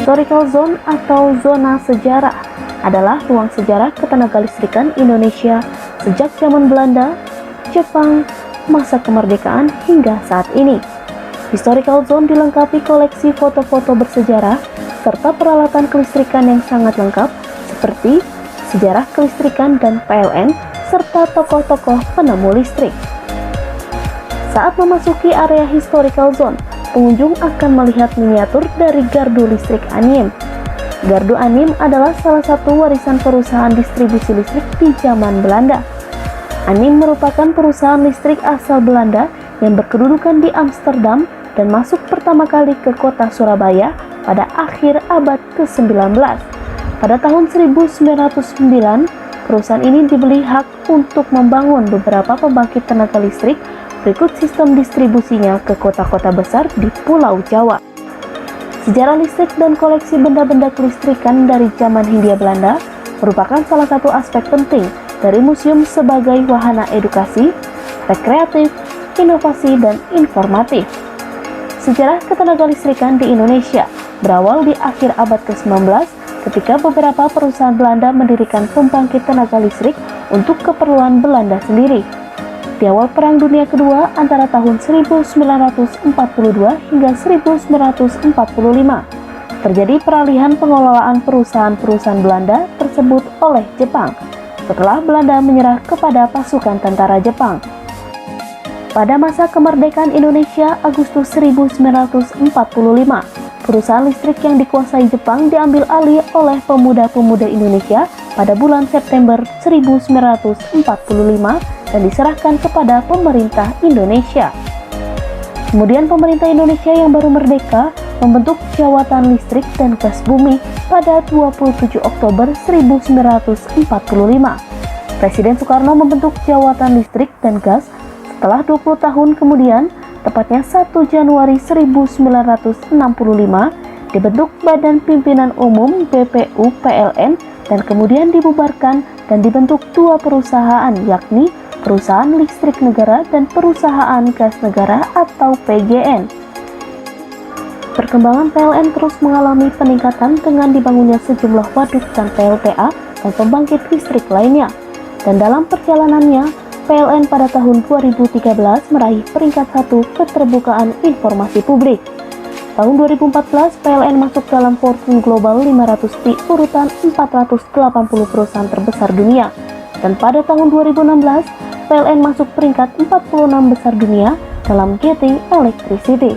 Historical Zone atau zona sejarah adalah ruang sejarah ketenagalistrikan Indonesia sejak zaman Belanda, Jepang, masa kemerdekaan hingga saat ini. Historical Zone dilengkapi koleksi foto-foto bersejarah serta peralatan kelistrikan yang sangat lengkap seperti sejarah kelistrikan dan PLN serta tokoh-tokoh penemu listrik. Saat memasuki area Historical Zone, pengunjung akan melihat miniatur dari gardu listrik Anim. Gardu Anim adalah salah satu warisan perusahaan distribusi listrik di zaman Belanda. Anim merupakan perusahaan listrik asal Belanda yang berkedudukan di Amsterdam dan masuk pertama kali ke kota Surabaya pada akhir abad ke-19. Pada tahun 1909, perusahaan ini dibeli hak untuk membangun beberapa pembangkit tenaga listrik berikut sistem distribusinya ke kota-kota besar di Pulau Jawa. Sejarah listrik dan koleksi benda-benda kelistrikan dari zaman Hindia Belanda merupakan salah satu aspek penting dari museum sebagai wahana edukasi, rekreatif, inovasi, dan informatif. Sejarah ketenagalistrikan di Indonesia berawal di akhir abad ke-19 ketika beberapa perusahaan Belanda mendirikan pembangkit tenaga listrik untuk keperluan Belanda sendiri. Di awal Perang Dunia Kedua antara tahun 1942 hingga 1945, terjadi peralihan pengelolaan perusahaan-perusahaan Belanda tersebut oleh Jepang setelah Belanda menyerah kepada pasukan tentara Jepang. Pada masa kemerdekaan Indonesia Agustus 1945, perusahaan listrik yang dikuasai Jepang diambil alih oleh pemuda-pemuda Indonesia pada bulan September 1945 dan diserahkan kepada pemerintah Indonesia. Kemudian pemerintah Indonesia yang baru merdeka membentuk Jawatan Listrik dan Gas Bumi pada 27 Oktober 1945. Presiden Soekarno membentuk Jawatan Listrik dan Gas setelah 20 tahun kemudian, tepatnya 1 Januari 1965, dibentuk Badan Pimpinan Umum BPU PLN dan kemudian dibubarkan dan dibentuk dua perusahaan, yakni Perusahaan Listrik Negara dan Perusahaan Gas Negara atau PGN. Perkembangan PLN terus mengalami peningkatan dengan dibangunnya sejumlah waduk dan PLTA dan pembangkit listrik lainnya. Dan dalam perjalanannya, PLN pada tahun 2013 meraih peringkat 1 keterbukaan informasi publik. Tahun 2014, PLN masuk dalam Fortune Global 500 di urutan 480 perusahaan terbesar dunia. Dan pada tahun 2016, PLN masuk peringkat 46 besar dunia dalam Getting Electricity.